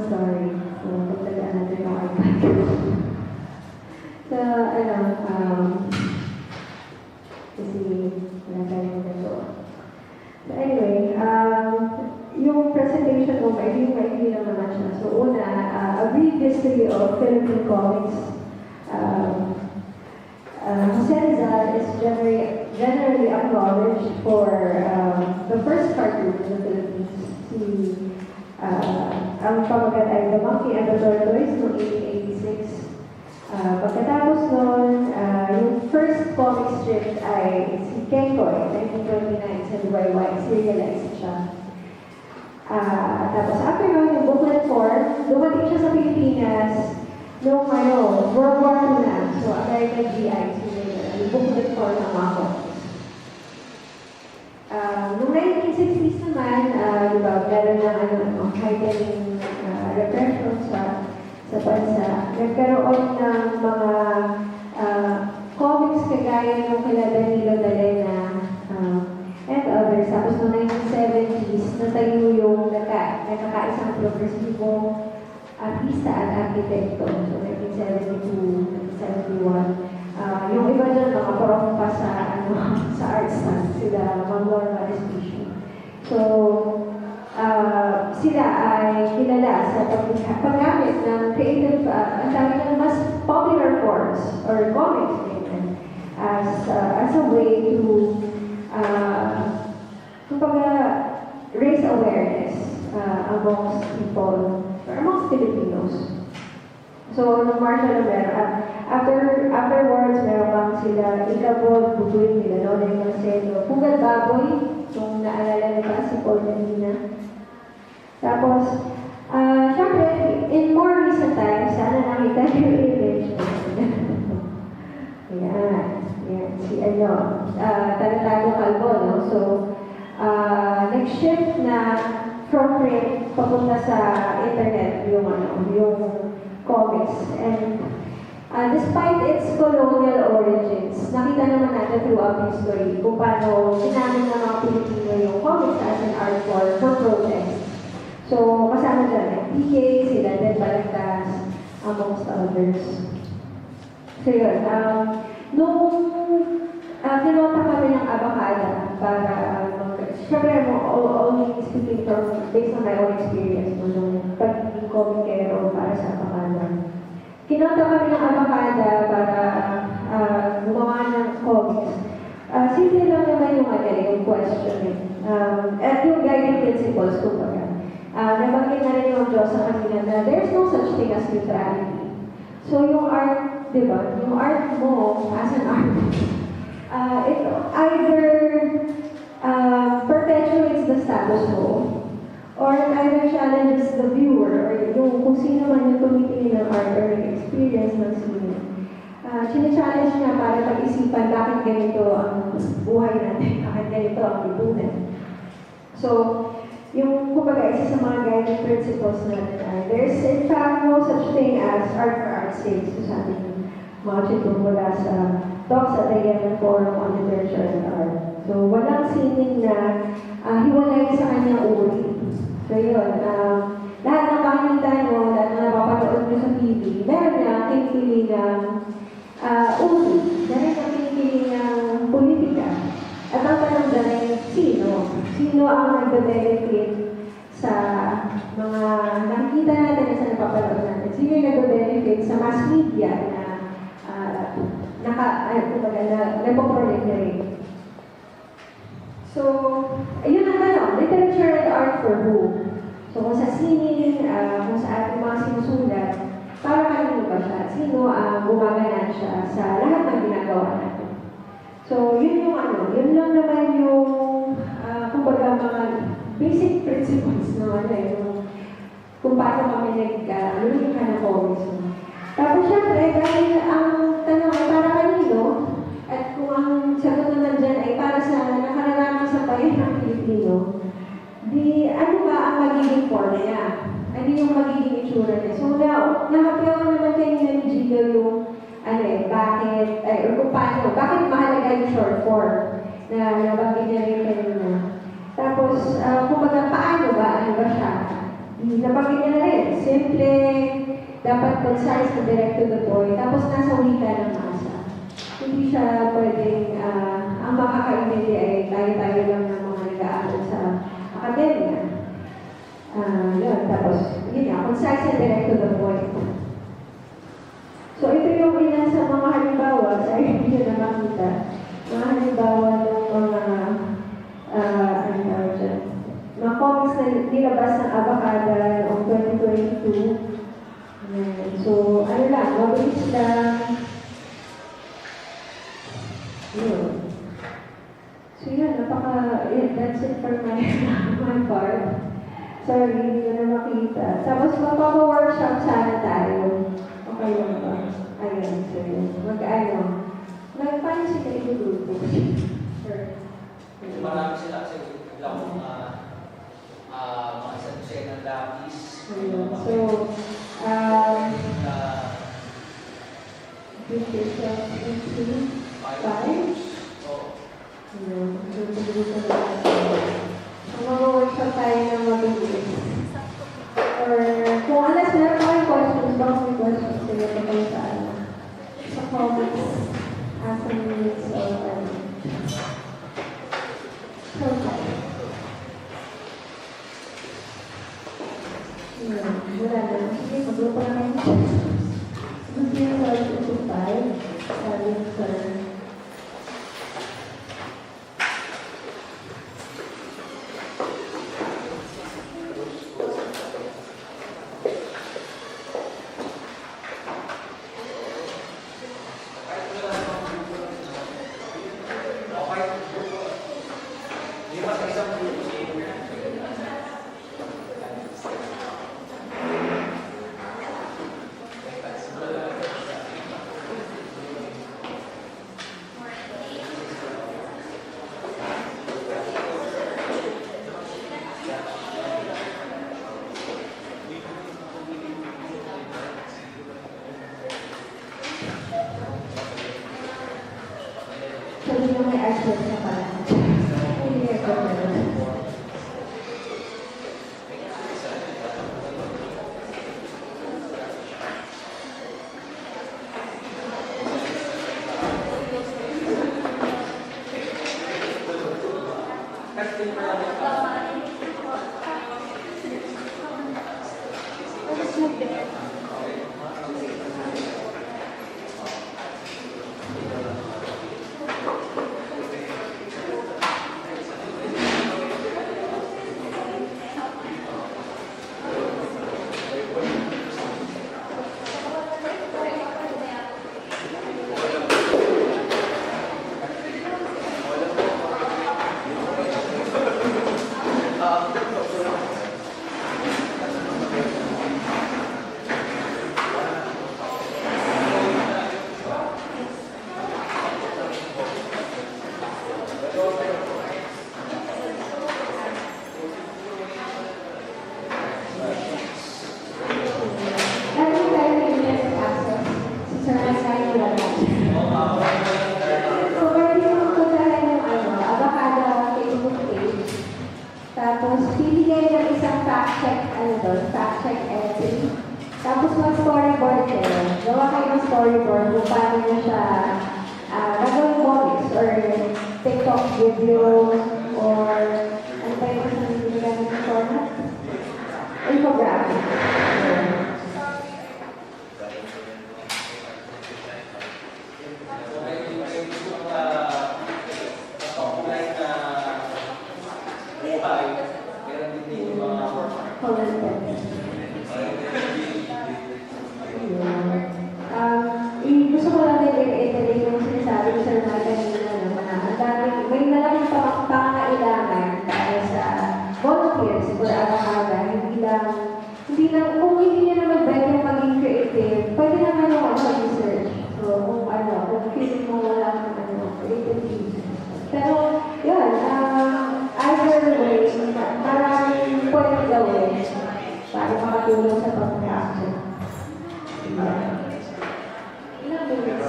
story. So, pagtagaan natin yung iPad. So, kasi wala tayong nagawa. So, anyway, yung presentation ko, maiging lang naman siya. So, una, a brief history of Philippine comics. Jose Rizal is generally acknowledged for the first cartoon in the Philippines. Ang pamagat ay The Monkey and the Tortoise noong 1886. Pagkatapos nun, yung first comic strip ay si Kenkoy, 1929, sa DIY, serialized siya. Tapos after nun, yung booklet form, dumating siya sa Pilipinas noong World War II na. So, American GI, yung booklet form ng mga comics. Noong 1960s naman, diba, meron ng heightening repression sa bansa. Nagkaroon ng mga comics kagaya ng kila Danilo Dalena and others. Tapos noong 1970s, natayo yung nakakaisang progresibo artista at arkitekto. So 1972, 1971. Yung iba dyan, mga parang pa sa arts na sila, Magmorma Respicio. So, sila ay kilala sa paggamit ng creative, ang tawag ng mas popular forms or comics as a way to raise awareness amongst people or amongst Filipinos. So, nung Marshall Rivera, afterwards, meron pang sila Ikabod, Bubuin, nila Nonoy Marcelo, Pugad Baboy, kung naalala nila si Paul Medina. Tapos, syempre, in more recent times, sana nakita niyo yung image. Yan, si Taratado Calvo, no? So, nag-shift na from print papunta sa internet yung comics. And despite its colonial origins, nakita naman natin throughout history kung paano ginamit ng mga Pilipino yung comics as an art form for protest. So, kasama dyan ang PK, sila Ted Balagtas, amongst others. So yun, nung kinota kami ng Abacada para syempre, only speaking based on my own experience nung pagiging comicero para sa Abacada. Kinota kami ng Abacada para gumawa ng comics. Simple lang naman yung question. At yung guiding principles, kumbaga. Nabanggit na rin yung Diyos sa kanila na there's no such thing as neutrality. So yung art, di ba? Yung art mo as an artist, it either perpetuates the status quo or it either challenges the viewer or yung kung sino man yung tumitingin ng art or experience ng sino. Chine-challenge niya para pag-isipan bakit ganito ang buhay natin, bakit ganito ang lipunan. So, yung kumbaga isa sa mga guiding principles natin ay there's in fact no such thing as art for art's sake. So sabi ng mga chitong mula sa talks at the Yemen Forum on Literature and Art. So walang sining na hiwalay sa kanyang uri. So yun, lahat ng makikita nyo, lahat ng napapanood nyo sa TV, meron na kinipili ng uri, meron na kinipili ng politika. At ang tanong dyan ay sino? Sino ang nagbe-benefit sa mga nakikita natin at sa napapanood natin? Sino yung nagbe-benefit sa mass media na nagpo-proliferate? So, ayun ang tanong, literature and art for who? So, kung sa sining, kung sa ating mga sinusulat, para kanino ba siya? Sino ang gumagana siya sa lahat ng ginagawa natin? So, yun yun lang naman yung, kumbaga mga basic principles naman kung paano kami nag-lumika ng comics. Tapos syempre, dahil ang tanong ay para kanino, at kung ang sagot naman dyan ay para sa nakararami sa bayan ng Pilipino, di ano ba ang magiging form niya? Ano yung magiging itsura niya? So, nahapiyaw naman kayo ni Gio yung bakit mahalaga yung short form na nabanggit niya rin kanina. Tapos, kumbaga, paano ba? Ano ba siya? Nabanggit niya na rin, dapat concise na direct to the point, tapos nasa wika ng masa. Hindi siya pwedeng, ang makakaintindi ay tayo-tayo lang ng mga nag-aaral sa akademya. Yun, tapos, yun nga, concise and direct to the point. So, ito yung ilan sa mga halimbawa, sa hindi nyo na makita, mga halimbawa ng mga comics na nilabas ng Abacada noong 2022. So, ano lang, mabilis lang. Yun. So, yun, that's it for my part. Sorry, hindi ko na makita. Tapos, magpapa-workshop sana tayo. Okay lang ba? Ayun, so yun. Paano sila itutulog? Sure. Marami sila kasi lang mga isa ng lapis. So, this is 5. So, mag-workshop tayo ng mabilis. Or, kung alas meron tayong questions, baka may questions sila tayo sa comments, asking minutes or so, wala na. Sige, mag-grupo na kayo. Gusto niyo sa 2-5, sabi yung sir. Sabi nyo may artwork na pala. Hindi ko meron. Tapos, pili kayo ng isang fact-check, fact-check entry. Tapos, mag-storyboard kayo. Gawa kayo ng storyboard kung paano nyo siya gagawin comics or TikTok video or ano ba yung isang ginagamit ng format? Infographic. Gusto ko lang din i-reiterate yung sinasabi ko sa mga kanina na may malaking pangangailangan para sa volunteers for Abacada. Hindi lang, kung hindi nyo naman pwede maging creative, pwede naman yung research. So, kung feeling mo walang creative. Pero, yun, either way, maraming pwede gawin para makatulong sa pag-reaction. Ilang minutes?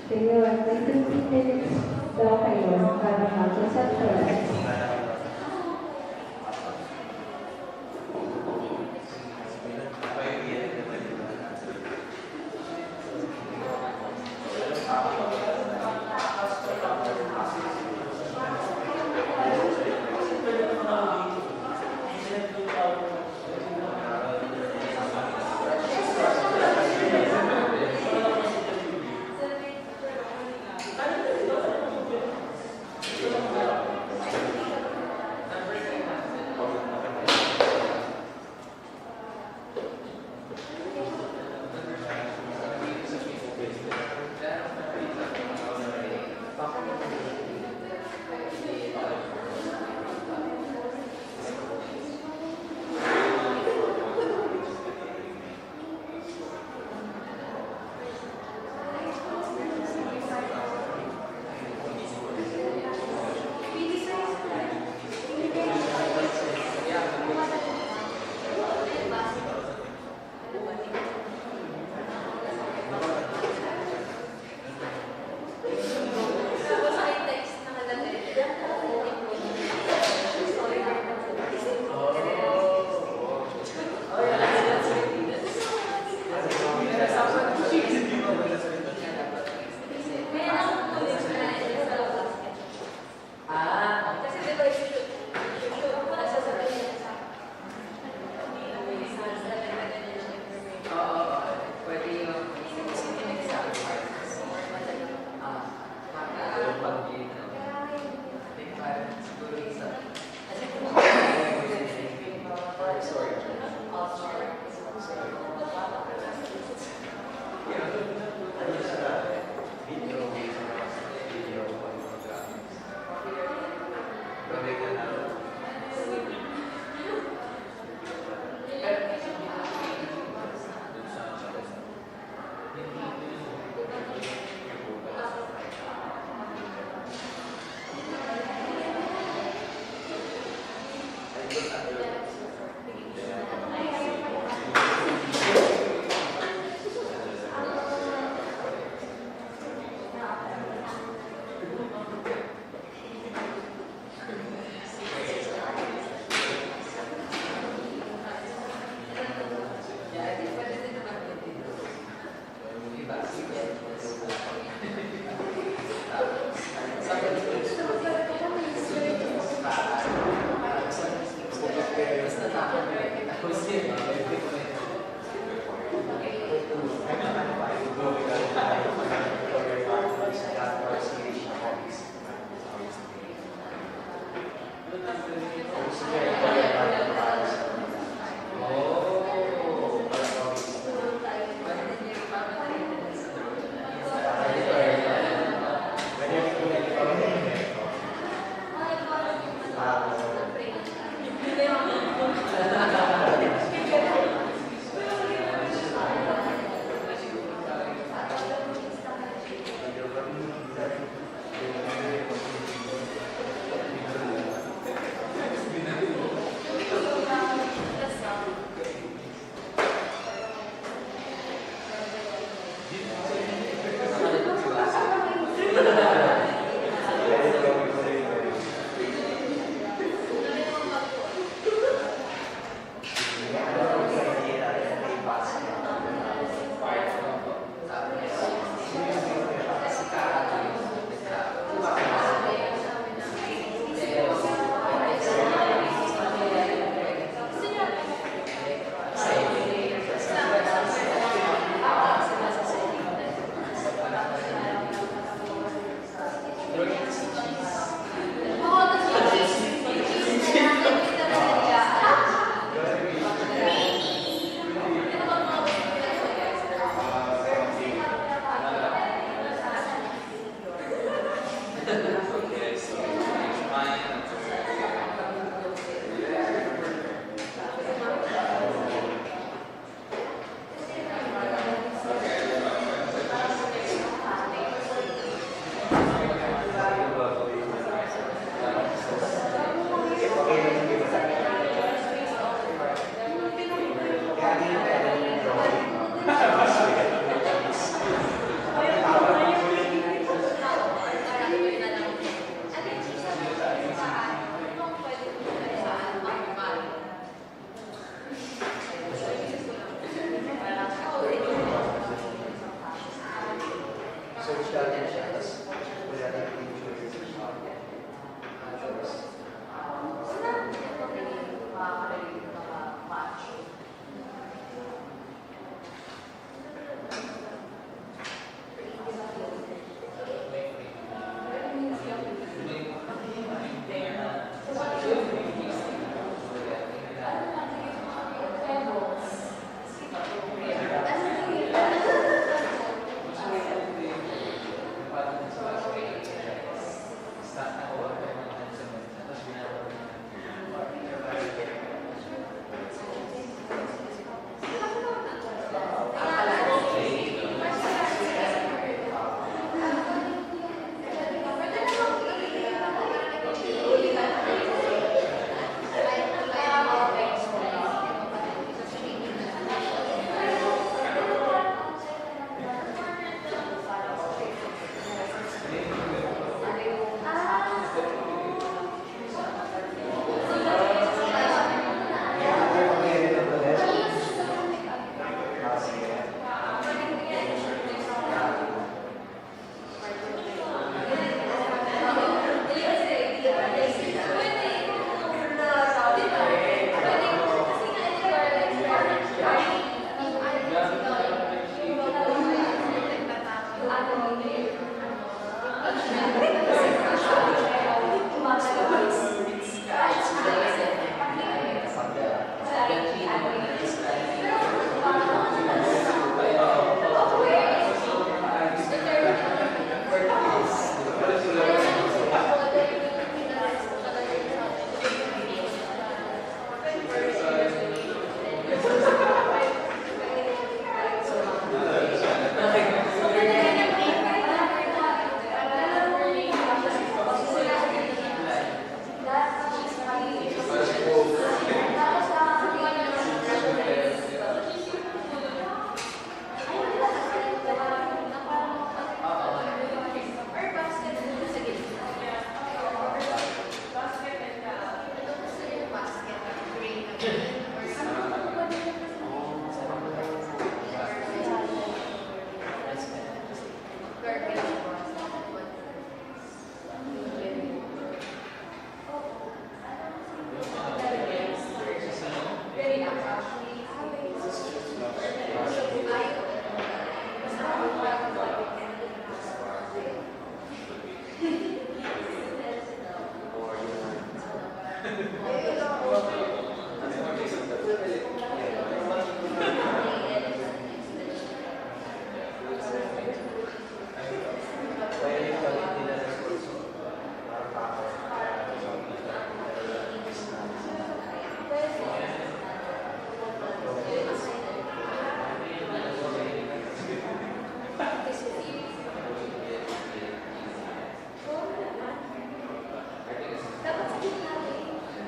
Sige, may 15 minutes daw kayo para mag-set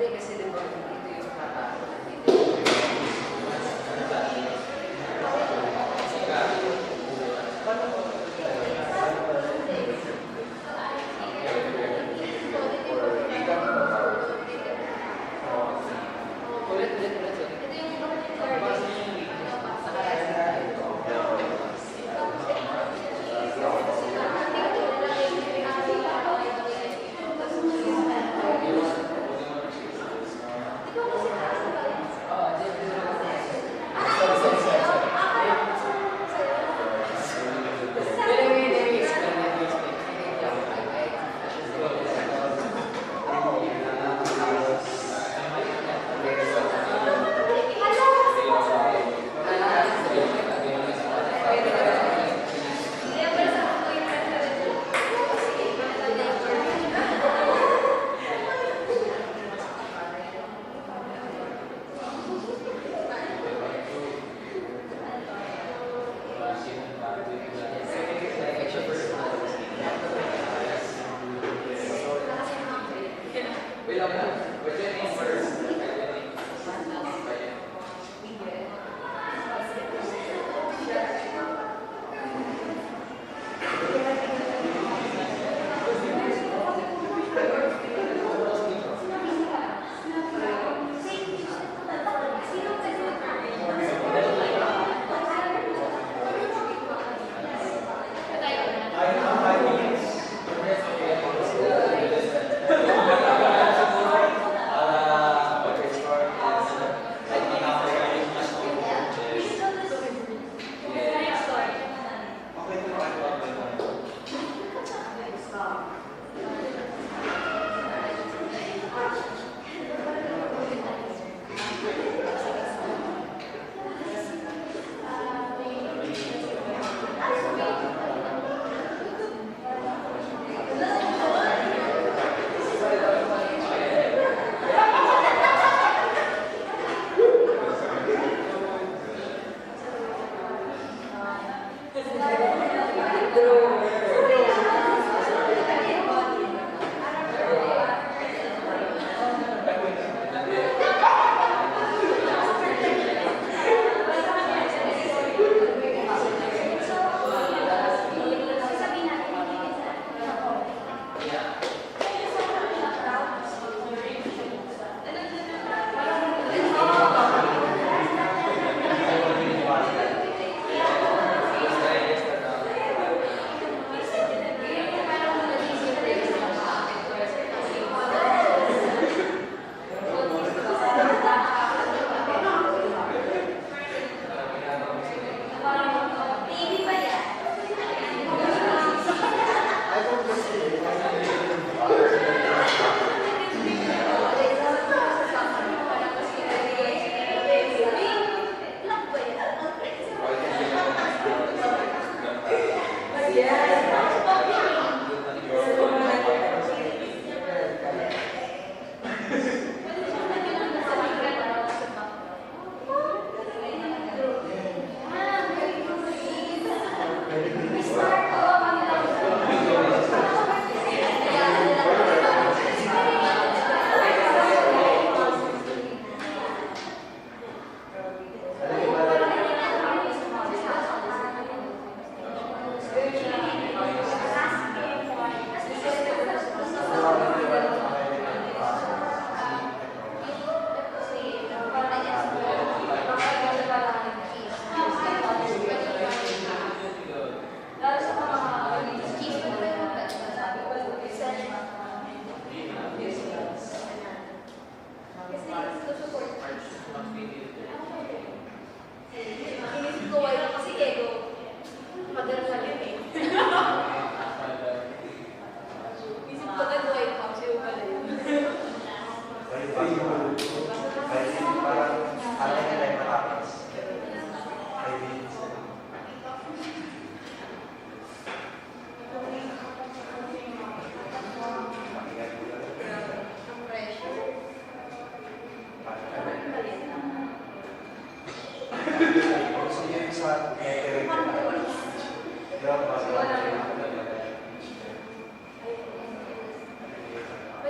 Hindi kasi diba, ito yung kata.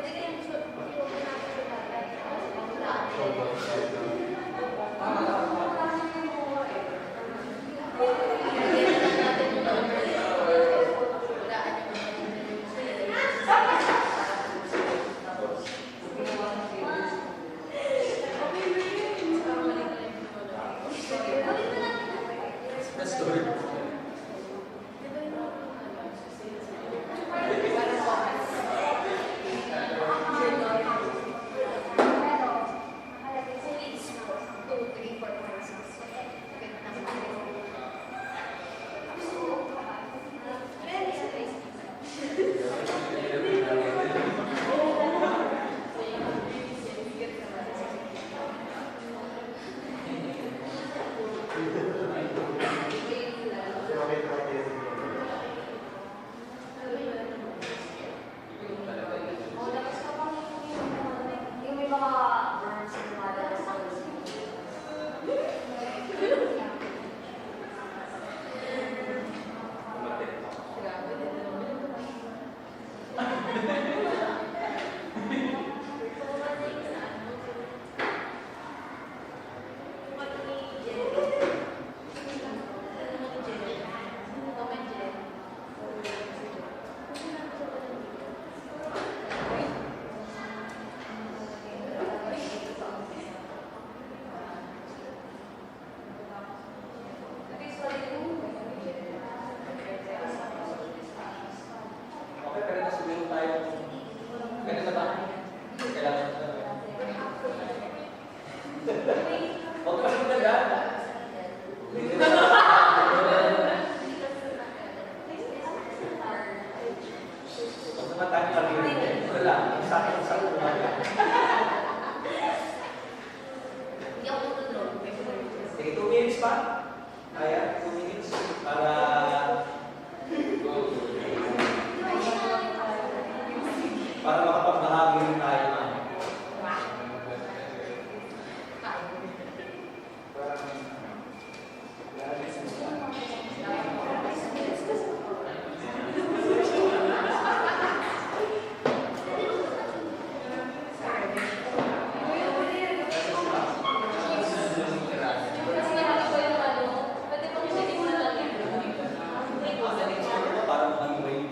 Pwede kayong tulungan natin sa tatay. Kasi The story. Okay, pero nasubirin tayo. Ganito ba? Kailangan ito. Huwag ka mas maganda. Huwag naman tayo pag-irin. Ito lang. Sa akin, sa umaga. Sige, 2 minutes pa. Kaya, 2 minutes. Para... para makapagbahagi rin tayo ng para mag-iway.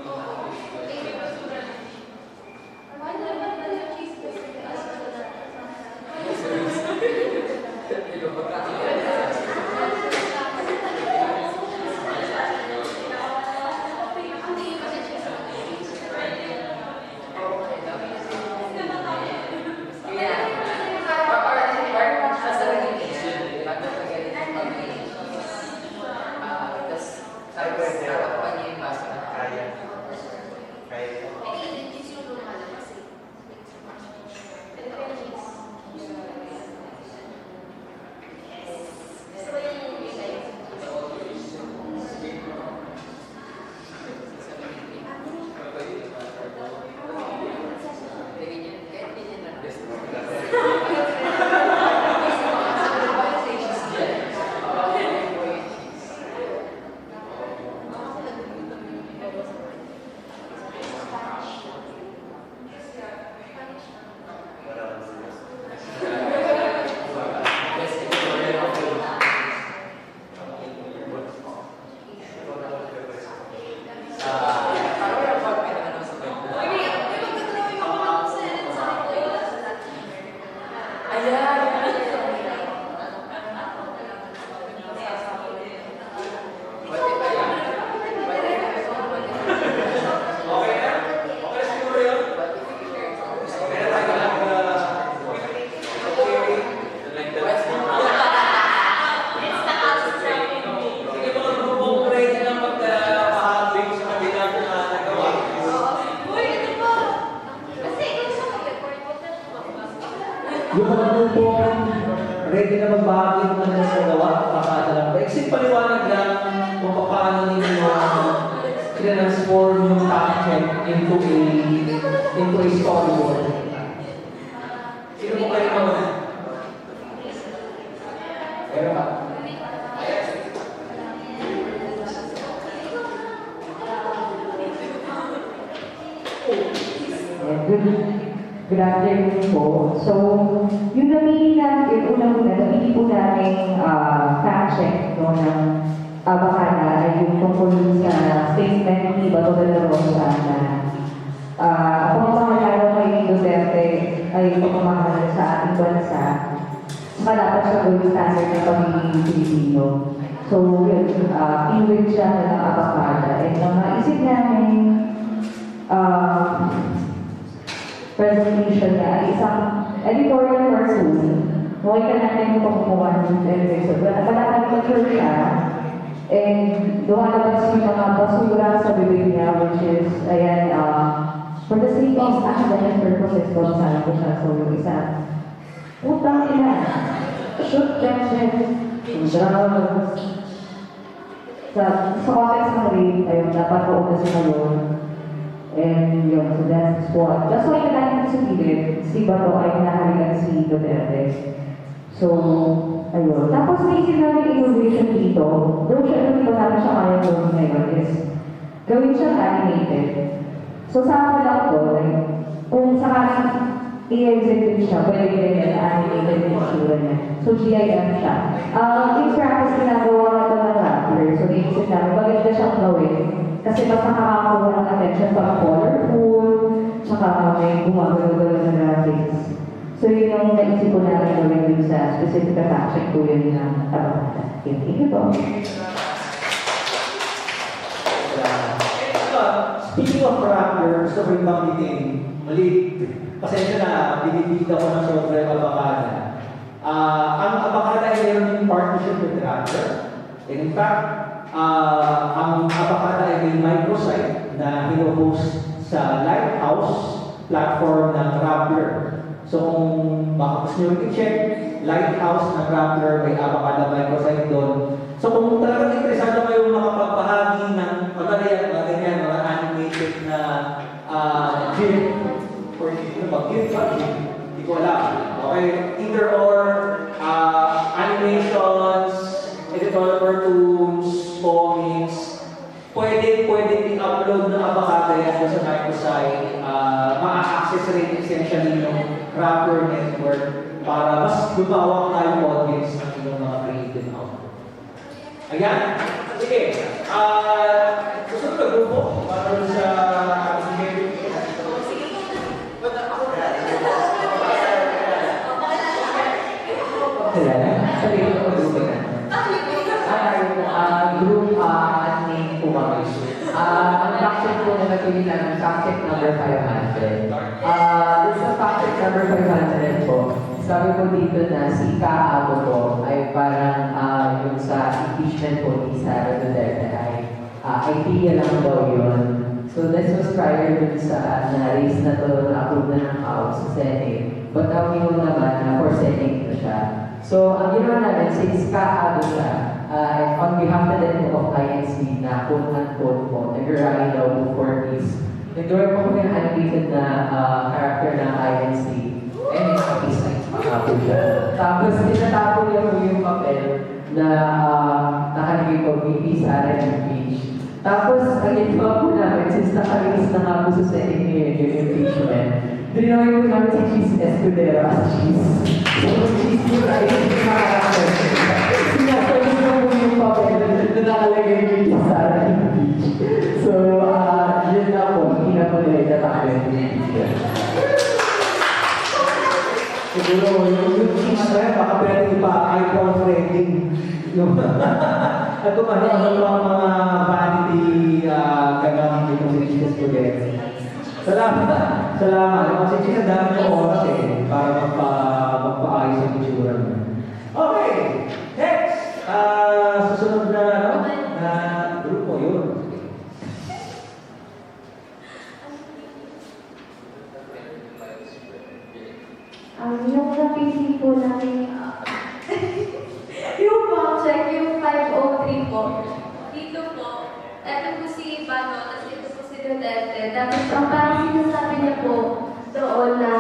Yung mga grupo, ready na magbahagi ng mga nasa gawa, pakata lang. Exit paliwanag lang kung paano ninyo transform yung content into a storyboard. Sino mo kayo naman? Pero ba? Good. Good afternoon po. So, yung napili namin, unang-una, napili po namin fact check no, ng Bacana ay yung tungkol sa statement ni Bato de la Rosa na ang pamamalaro kay Duterte ay pamamahal sa ating bansa, dapat sa gold standard ng pagiging Pilipino. So, yun, inuwid siya ng Bacana. And ang naisip namin, presentation niya ay isang editorial cartoon. Makita natin yung pagkukuha ng episode. Wala kang mature siya. And lumalabas yung mga basura sa bibig niya, which is, ayan, for the sake of academic purposes, kung saan ko siya. So, yung isa, utang ina, shoot them, drugs. Sa context ng rape, ayun, dapat ko na si Mayon. And yun, so that's what. That's why natin sa gilid, si Bato ay nahalikan si Duterte. So, ayun. Tapos may sinabi innovation dito, though siya hindi ba namin siya kaya gawin ngayon is, gawin siyang animated. So, sa akin lang to, like, kung sakaling i-execute siya, pwede ganyan animated yung itsura niya. So, GIF siya. In practice, ginagawa na ito ng rapper. So, iisip namin, maganda siyang gawin. Kasi mas nakakakuha ng attention para colorful, tsaka may gumagalaw na graphics. So yun yung naisip ko namin gawin dun sa specific fact ko yun ng Bacana. Thank you po. Speaking of rapper, gusto ko yung banggitin, mali, pasensya na, binibigda ko ng sobrang Bacana. Ang Bacana ay meron yung partnership with rapper. And in fact, ang Bacana ay may microsite na hino-host sa Lighthouse platform ng Rappler. So kung baka gusto nyo i-check, Lighthouse ng Rappler, may Bacana microsite doon. So kung talagang interesado kayo makapagbahagi ng mga ganyan, mga animated na GIF, or ano ba, GIF ba? Hindi ko alam. Okay, either or, animations, editorial cartoons, comics, pwede i-upload ng Bacana yan sa microsite. Ma-access rin essentially ng Rappler network para mas lumawak tayong audience ng inyong mga creative output. Ayan. Sige. Gusto ko grupo para sa group admin po kami. Ang fact po na nagpili namin, fact number 500. This is fact number 500 po. Sabi po dito na si Kaabo po ay parang yung sa impeachment po ni Sara Duterte ay idea lang daw yun. So this was prior dun sa na-raise na to na-approve na ng House sa Senate. But now we know naman na for Senate na siya. So ang ginawa namin, since Kaabo siya, on behalf na din of INC na quote-unquote po, nag-rally daw for peace. Nag-draw po kami ng animated na character ng INC. And it's a peace po siya. Tapos, tinatapo niya po yung papel na nakalagay po, VP Sara impeach. Tapos, ang ginawa po namin, since nakalinis na nga po sa Senate ngayon yung impeachment, dinawin po namin si Cheese Escudero as Cheese. So, Cheese po ay yung character. Sinasali mo po yung papel na nakalagay yung VP Sara impeach. So, yun na po, hindi na po nila itatake yung impeachment. siguro yung cheese na yan, baka pwede pa iPhone friendly. At kung ano mga vanity gagamit dito si Jesus together. Salamat. Kasi Jesus, ang dami ng oras para magpaayos ang itsura mo. Okay, next. Susunod na grupo yun. Yung napili po namin, yung fact check, yung 503 po. Dito po, eto po si Bato, tapos ito po si Duterte. Tapos ang parang sinasabi niya po doon na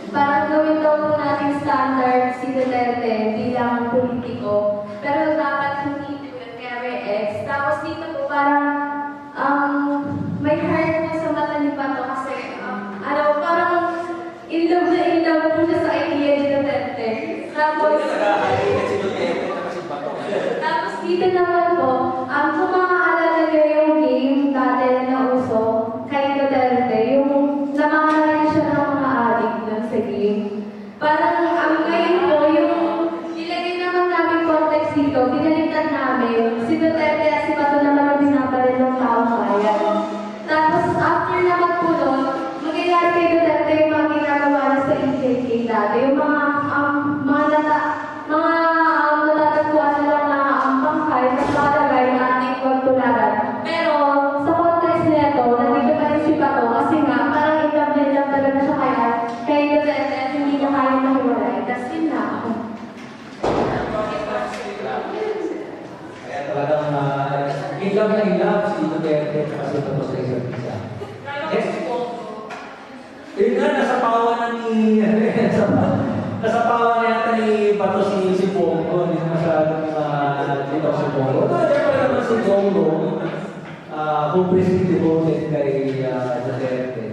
parang gawin daw po natin standard si Duterte bilang politiko. Pero dapat hindi po yun, kaya may X. Tapos dito po parang may heart po sa mata ni Bato kasi parang in love po siya sa idea ni Duterte. Tapos, tapos dito naman po, kung maaalala niyo yung game dati na uso kay Duterte, yung namamahalin siya ng mga addict dun sa game. Parang ngayon po, yung nilagay naman namin context dito, pinalitan namin, si Duterte at si Bato naman ang binabaril ng taong bayan. Tapos after naman po nun, mangyayari kay Duterte yung mga ginagawa na sa EJK dati, yung mga natatagpuan nila na pangkay na nakalagay na ating pagtularan. Pero sa context nito, nandito pa rin si Bato kasi nga parang in-love talaga siya kay Duterte at hindi niya kaya mahiwalay. Tapos yun na ako. Kaya talagang in love si Duterte kasi ito sa isa't isa. Yes. Yun nga, nasa pawa na ni... nasa pawa na yata ni Bato si Bongo. Hindi na masyadong dito si Bongo. Diyan pa naman si Bongo. Hopelessly devoted kay Duterte.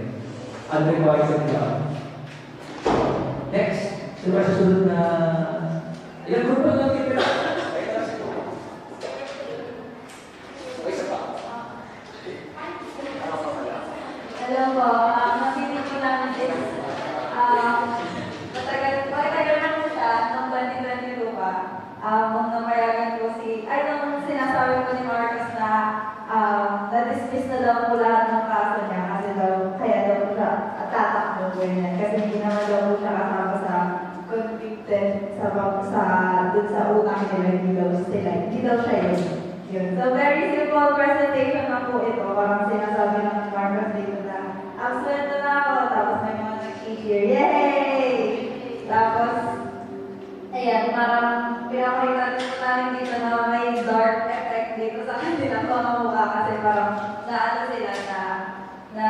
Unrequited love. Next. Sino ba susunod na... Ilang grupo lang dito? Hello po, napinig ko namin is, matagal na po siya, nung 2022 pa, nung napayagan ko nung sinasabi ko ni Marcos na na-dismiss na daw po lahat ng kaso niya kasi daw, kaya daw po siya tatakbo po niya kasi hindi naman daw po siya kasama sa convicted dun sa utang nila, hindi daw siya yun. So, very simple presentation na po ito. Parang sinasabi ng Marcos dito na, absuelto na ako, tapos may mga nag-cheer. Yay! Tapos, ayan, parang pinakita nito namin dito na may dark effect dito sa kanilang mga mukha kasi parang naano sila na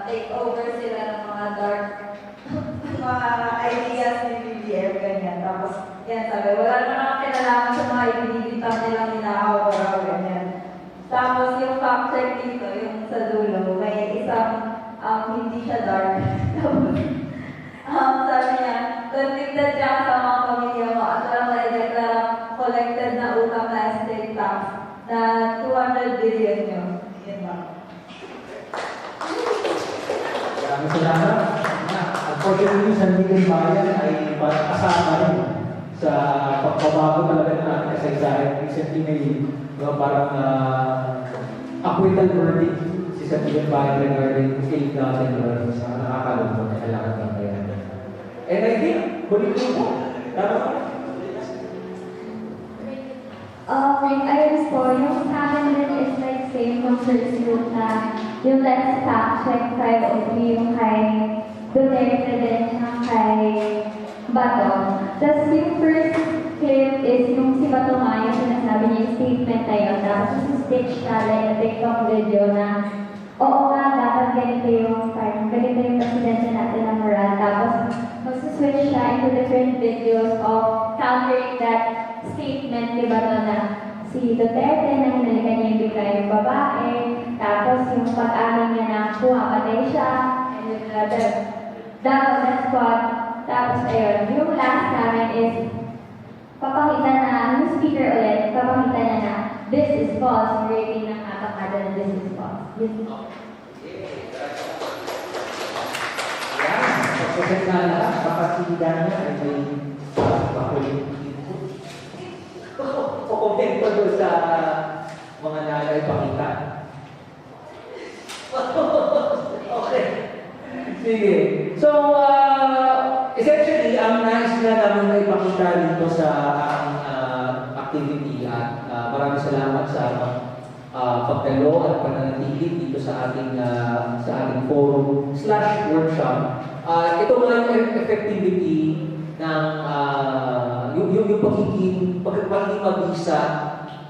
take over sila ng mga dark mga ideas ni BBM, ganyan. Tapos, yan sabi, wala naman akong kinalaman sa mga ibinibitang nilang ninakaw o ganyan. Tapos, yung fact check dito, yung sa dulo, may isang hindi siya dark. Tapos, sabi niya, convicted siya sa mga pamilya mo at walang na-declare collected na utang na estate tax na 200 billion yun. Yun ba? Maraming salamat. Unfortunately, sa Ligang Bayan ay kasama rin sa pagbabago talaga ng ating kasaysayan. Recently may parang acquittal verdict si sa Ligang Bayan regarding $8,000 na nakakalungkot na kailangan ng bayan. And I think, huli po, tama ba? Ayun po, yung sa akin din is like same concerns yun na yung let's fact check kay Obi, yung kay Duterte din, yung kay Bato. Tapos yung first clip is yung si Bato nga, yung sinasabi niya yung statement na yun, tapos yung stitch na like a TikTok video na oo nga, dapat ganito yung presidente natin ng moral. Tapos mag-switch siya into different videos of countering that statement ni Bato na si Duterte na hinalikan niya yung bigla yung babae, tapos yung pag-amin niya na pumapatay siya, and then the squad. Tapos ayun, yung last namin is papakita na, yung speaker ulit, papakita na na this is false, rating ng apakada na this is false. Yun. Yan, pagpapit na lahat, baka si Dana ay may pakulit. Kukomento doon sa mga nalay pakita. Okay. Sige. So, essentially, ang nais na namin na ipakita dito sa aking activity at maraming salamat sa pagdalo at pananatili dito sa ating forum/workshop. Ito nga yung effectivity ng yung pagiging mabisa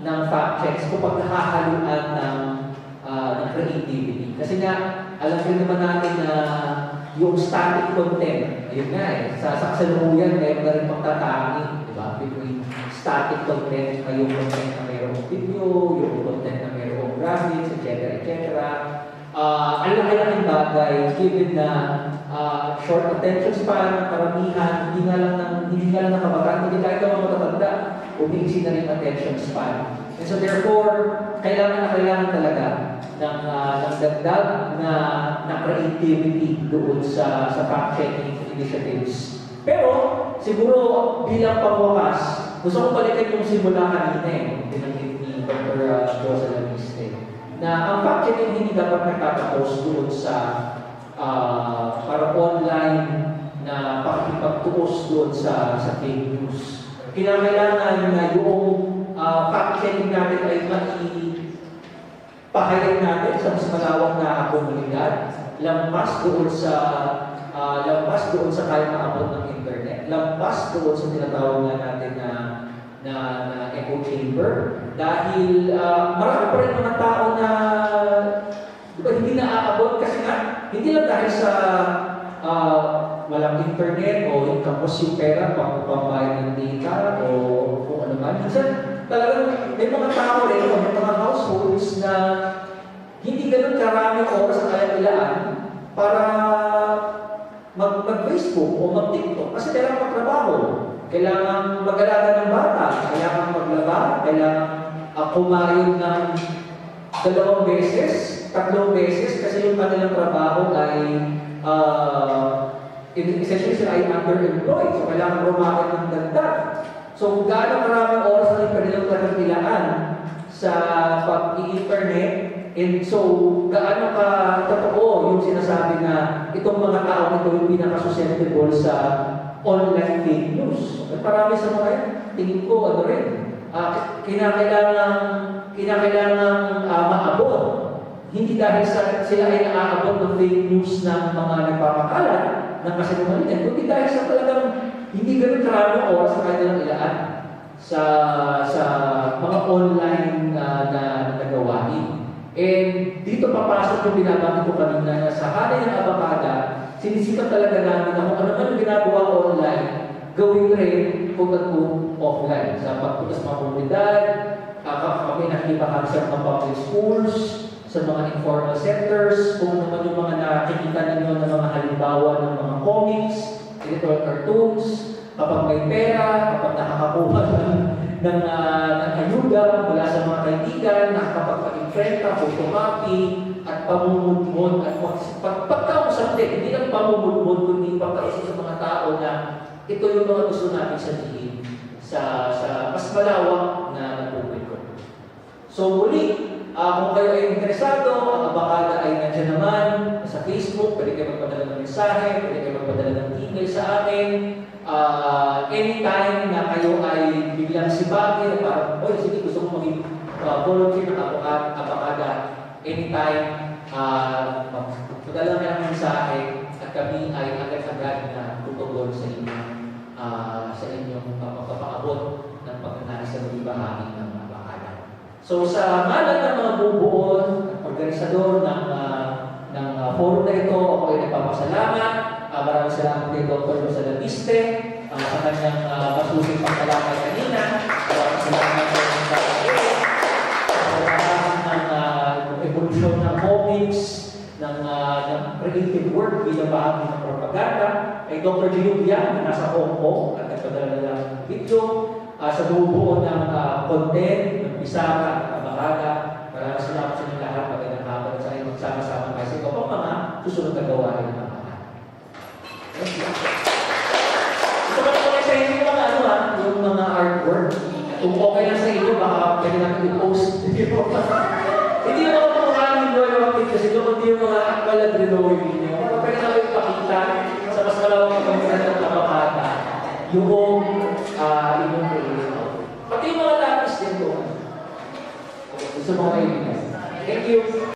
ng fact checks kapag nakahaluan ng creativity. Kasi nga, alam din naman natin na yung static content, ayun nga sa kasalukuyan, meron na rin pagtatangi, di ba? Between static content, yung content na mayroong video, yung content na mayroong graphics, etc. Ang laki-laking bagay, given na short attention span ng karamihan, hindi nga lang ng kabataan, hindi kahit ang matatanda, umiiksi na rin attention span. And so therefore, kailangan talaga ng dagdag na creativity doon sa fact-checking initiatives. Pero, siguro bilang pangwakas, gusto kong balikan yung simula kanina binanggit ni Dr. Josa Lamiste, na ang fact-checking hindi dapat nagtatapos doon sa para online na pakikipagtuos doon sa fake news. Kinakailangan na yung fact-checking natin ay pahayag natin sa mas malawak na komunidad, lampas doon sa kaya maabot ng internet, lampas doon sa tinatawag natin na echo chamber, dahil marami pa rin mga tao na hindi naaabot kasi nga, hindi lang dahil sa walang internet o yung kapos yung pera pambayad ng data o kung ano man. Minsan, talagang may mga tao rin o may mga households na hindi ganun karami oras ang kaya nilaan para mag-Facebook o mag-TikTok kasi kailangan magtrabaho, kailangan mag-alaga ng bata, kailangan maglaba, kailangan kumain ng 2 beses, 3 beses kasi yung kanilang trabaho ay essentially sila ay underemployed, so kailangan rumakit ng dagdag. So gaano maraming oras na yung kanilang kanilang sa pag-i-internet, and so gaano ka totoo yung sinasabi na itong mga tao ito yung pinaka-susceptible sa online fake news. At marami sa mga yan, tingin ko ano rin, kinakailangan maabot. Hindi dahil sila ay naaabot ng fake news ng mga nagpapakalat ng kasinungalingan, kundi dahil sa talagang hindi ganun karaming oras na kanilang ilaan sa mga online na gawain. And dito papasok yung binabanggit ko kanina na sa hanay ng abakada, sinisikap talaga namin na kung ano man yung ginagawa online, gawin rin quote-unquote offline. Sa pagpunta sa mga komunidad, kami nakikipagkakasya sa mga public schools, sa mga informal sectors, kung naman yung mga nakikita ninyo ng mga halimbawa ng mga comics, editorial cartoons, kapag may pera, kapag nakakakuha ng ayuda mula sa mga kaibigan, nakakapagpa-imprenta, photocopy, at pamumudmod, at pagkausap din, hindi lang pamumudmod, kundi pagkaisip sa mga tao na ito yung mga gusto natin sabihin sa mas malawak na publiko. So muli, kung kayo ay interesado, ang abakada ay nandiyan naman sa Facebook, pwede kayo magpadala ng mensahe, pwede kayo magpadala ng email sa amin. Anytime na kayo ay biglang sibagi, parang, sige, gusto kong maging volunteer ng abakada, anytime, magpadala ng mensahe at kami ay agad-agad na tutugon sa inyong pagpapaabot ng pagnanais sa mga bahagi ng abakada. So sa ngalan ng mga bubuon at organisador ng forum na ito, ako ay nagpapasalamat. Maraming salamat kay Dr. Josa Lamiste sa kanyang masusing pagkalakay kanina. Maraming salamat sa evolusyon ng comics, ng creative work bilang bahagi ng propaganda. Kay Dr. Giulia na nasa Hong Kong at nagpadala ng video sa bubuo ng content, ng pisaka at abakada. Maraming salamat sa inyo lahat. Magandang hapon sa inyo magsama-sama kasi ito pang mga susunod na gawain ng abakada. Thank you. Ito ba naman sa inyo yung mga yung mga artwork? Kung okay lang sa inyo, baka pwede natin i-post. Hindi naman ako maraming drawing kasi hindi yung mga actual na drawing ninyo. Pwede naman ipakita sa mas malawang pagkakas ng abakada yung inyong creation. Pati yung mga lapis din doon. Gusto mo kayo. Thank you.